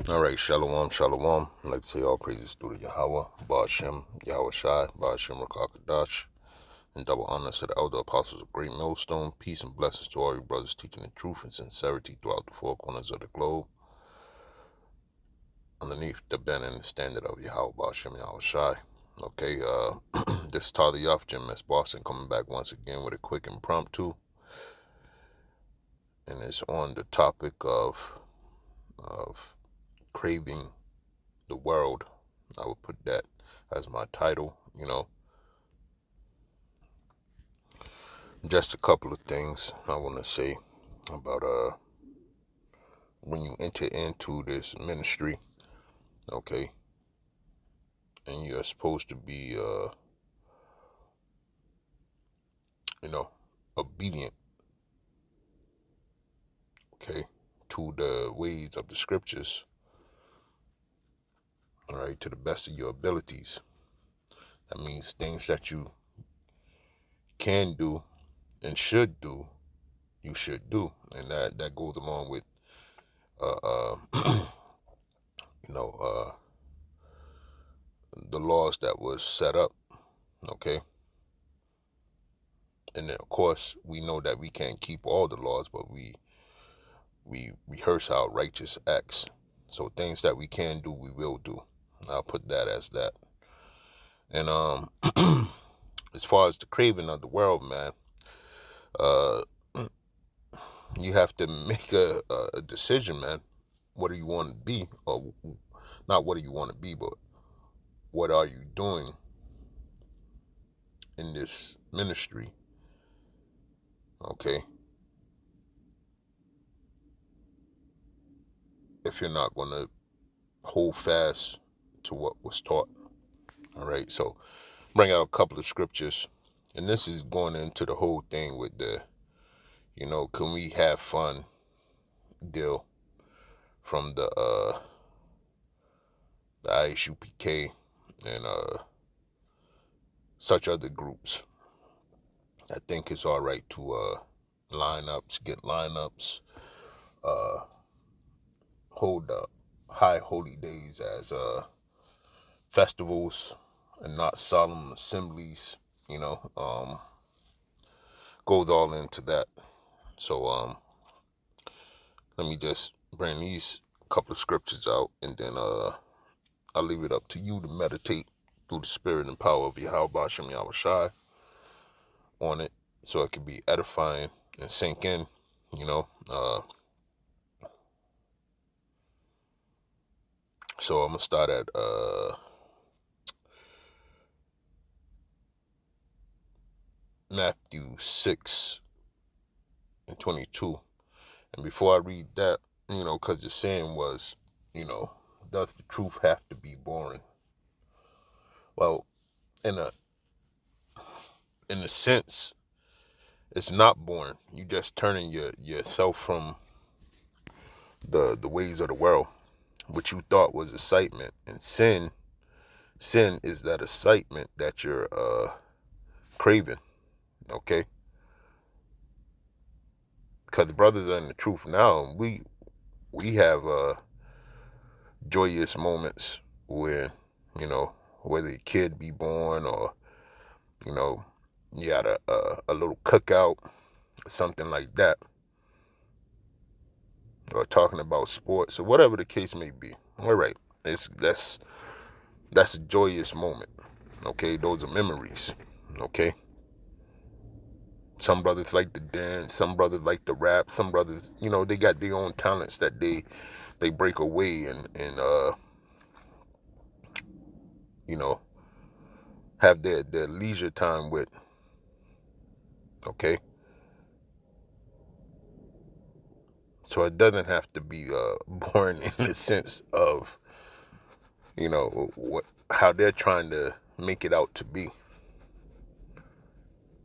All right, shalom, shalom. I'd like to say all praises due to Yahweh, Ba'ashem, Yahweh Shai, Ba'ashem Rakakadash, and double honors to the elder apostles of Great Millstone. Peace and blessings to all you brothers teaching the truth and sincerity throughout the four corners of the globe. Underneath the banner and the standard of Yahweh, Ba'ashem, Yahweh Shai. Okay, this is Tyler Yoff, Jim S. Boston, coming back once again with a quick impromptu. And it's on the topic of craving the world. I would put that as my title, Just a couple of things I want to say about when you enter into this ministry, okay, and you're supposed to be obedient, okay, to the ways of the scriptures, all right, to the best of your abilities. That means things that you can do and should do, you should do, and that goes along with the laws that was set up, okay. And then, of course, we know that we can't keep all the laws, but we rehearse our righteous acts. So things that we can do, we will do. I'll put that as that. And as far as the craving of the world, man, you have to make a decision, man. What do you want to be? Or not what do you want to be, but what are you doing in this ministry? Okay. If you're not going to hold fast to what was taught. All right. So bring out a couple of scriptures. And this is going into the whole thing with the, can we have fun deal from the ISUPK and such other groups. I think it's all right to get lineups, hold high holy days as festivals and not solemn assemblies, goes all into that. So let me just bring these couple of scriptures out, and then I'll leave it up to you to meditate through the spirit and power of Yahweh Ba'ashem Yahweh Shai on it, so it can be edifying and sink in, So I'm gonna start at Matthew 6:22. And before I read that, because the saying was, does the truth have to be boring? Well, in a sense, it's not boring. You just turning yourself from the ways of the world, which you thought was excitement. And sin is that excitement that you're craving, okay? Because the brothers are in the truth now. We have joyous moments where, whether a kid be born or, you had a little cookout or something like that, or talking about sports or whatever the case may be. All right, that's a joyous moment. Okay, those are memories. Okay. Some brothers like to dance, some brothers like to rap, some brothers, they got their own talents that they break away and have their leisure time with. Okay. So it doesn't have to be boring in the sense of, how they're trying to make it out to be.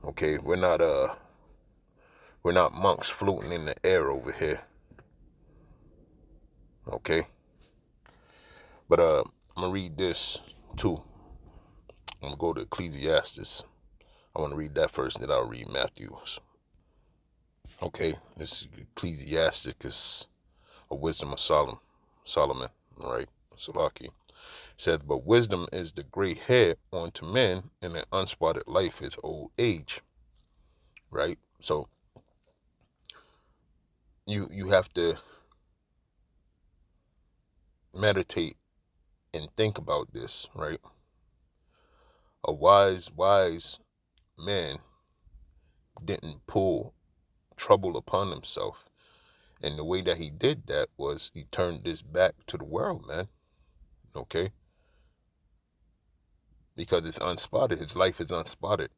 Okay, we're not monks floating in the air over here. Okay. But I'm gonna read this too. I'm gonna go to Ecclesiastes. I want to read that first, and then I'll read Matthew's. Okay, this is Ecclesiasticus, a wisdom of Solomon. All right, Salaki says, but wisdom is the gray hair unto men, and an unspotted life is old age. Right? So you have to meditate and think about this, right? A wise man didn't pull trouble upon himself. And the way that he did that was he turned his back to the world, man. Okay? Because it's unspotted. His life is unspotted.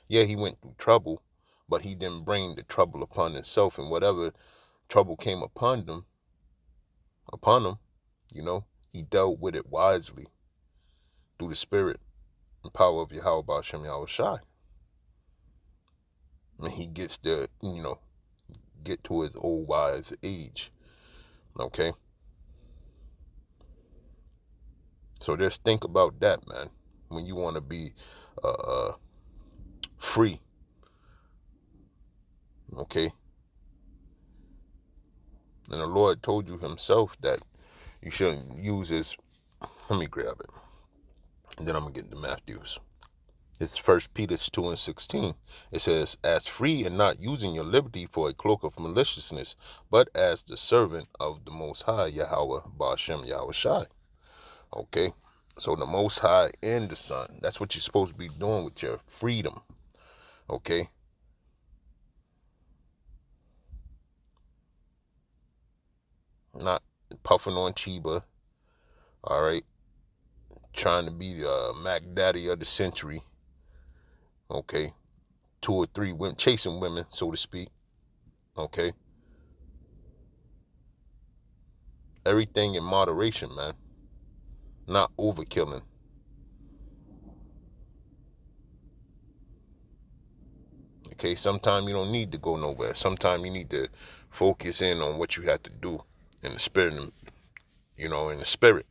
Yeah, he went through trouble, but he didn't bring the trouble upon himself. And whatever trouble came upon him, he dealt with it wisely through the spirit and power of Yahweh Ba'ashem Yahweh Shai. And he gets to, get to his old wise age. Okay? So just think about that, man. When you want to be free, okay? And the Lord told you himself that you shouldn't use his, let me grab it, and then I'm going to get to Matthews. It's 1 Peter 2:16. It says, as free and not using your liberty for a cloak of maliciousness, but as the servant of the Most High, Yahweh, Ba'ashem, Yahweh Shai. Okay? So the Most High and the Son, that's what you're supposed to be doing with your freedom. Okay? Not puffing on Chiba. All right? Trying to be the Mac Daddy of the century. Okay? 2 or 3 women, chasing women, so to speak. Okay? Everything in moderation, man. Not overkilling. Okay? Sometimes you don't need to go nowhere. Sometimes you need to focus in on what you have to do in the spirit, in the spirit.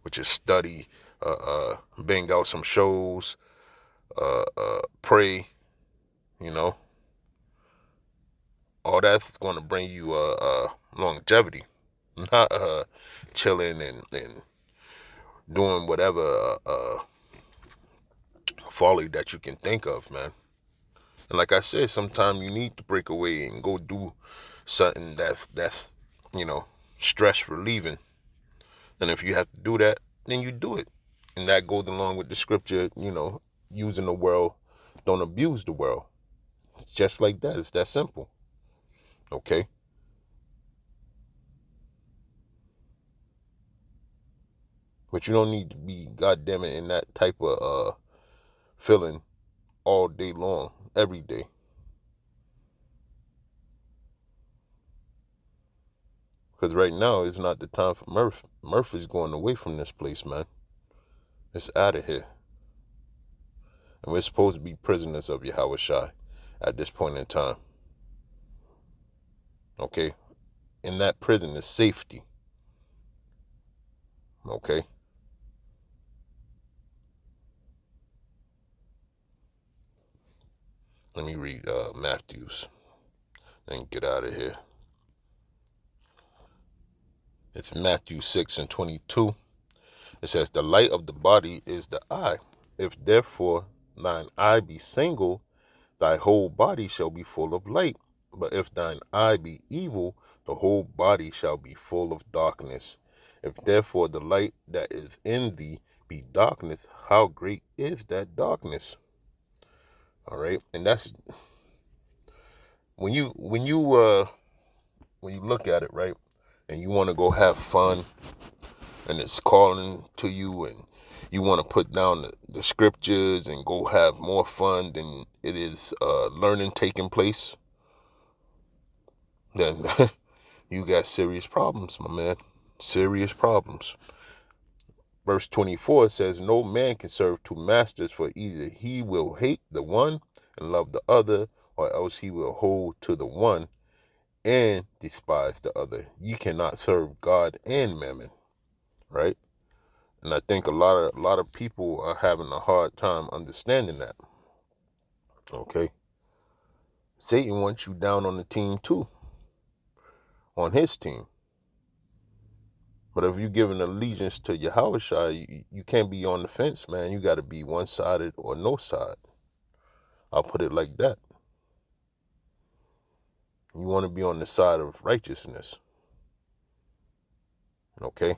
Which is study, bang out some shows, pray, all that's going to bring you longevity, not chilling and doing whatever folly that you can think of, man. And like I said, sometimes you need to break away and go do something that's stress relieving. And if you have to do that, then you do it. And that goes along with the scripture, using the world, don't abuse the world. It's just like that. It's that simple. Okay? But you don't need to be, goddamn it, in that type of feeling all day long, every day. Because right now is not the time for Murph. Murph is going away from this place, man. It's out of here. And we're supposed to be prisoners of Yahweh Shai at this point in time. Okay? In that prison is safety. Okay? Let me read Matthews and get out of here. It's Matthew 6:22. It says, the light of the body is the eye. If therefore thine eye be single, thy whole body shall be full of light. But if thine eye be evil, the whole body shall be full of darkness. If therefore the light that is in thee be darkness, how great is that darkness? All right, and that's when you look at it, right, and you want to go have fun, and it's calling to you, and you want to put down the scriptures and go have more fun than it is learning taking place, then you got serious problems, my man. Serious problems. Verse 24 says, no man can serve two masters, for either he will hate the one and love the other, or else he will hold to the one and despise the other. You cannot serve God and mammon, right? And I think a lot of people are having a hard time understanding that. Okay? Satan wants you down on the team too. On his team. But if you're giving allegiance to Yahweh, you can't be on the fence, man. You got to be one-sided or no side. I'll put it like that. You want to be on the side of righteousness. Okay?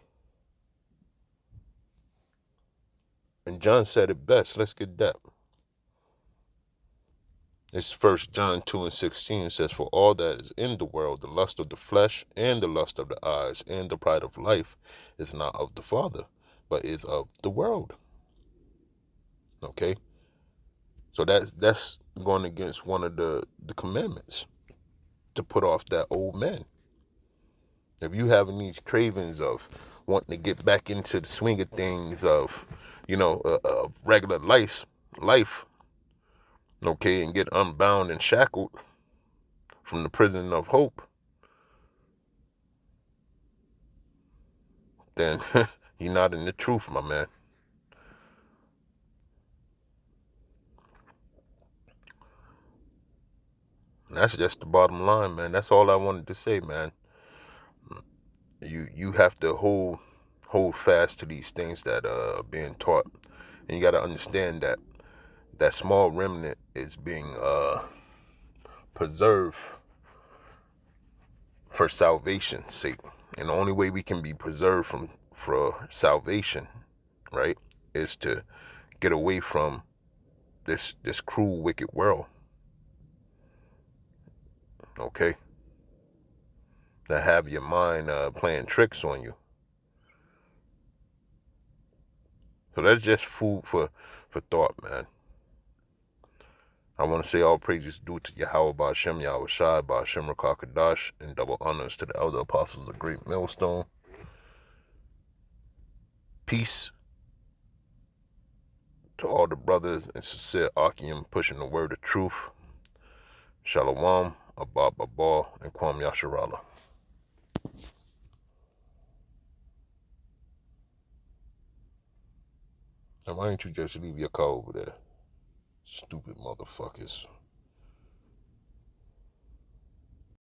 And John said it best. Let's get that. It's 1 John 2:16. It says, "For all that is in the world, the lust of the flesh and the lust of the eyes and the pride of life is not of the Father, but is of the world." Okay? So that's going against one of the commandments, to put off that old man. If you having these cravings of wanting to get back into the swing of things of, regular life, okay, and get unbound and shackled from the prison of hope, then you're not in the truth, my man. And that's just the bottom line, man. That's all I wanted to say, man. You have to hold fast to these things that are being taught, and you got to understand that that small remnant is being preserved for salvation's sake. And the only way we can be preserved for salvation, right, is to get away from this cruel, wicked world. Okay? That have your mind playing tricks on you. So that's just food for thought, man. I want to say all praises due to Yahweh Ba'Shem, Yahweh Shai, Ba'Shem Rakakadash, and double honors to the elder apostles of Great Millstone. Peace to all the brothers and sincere Akim pushing the word of truth. Shalom, Abba Baba, and Kwam Yasharala. And why didn't you just leave your car over there? Stupid motherfuckers.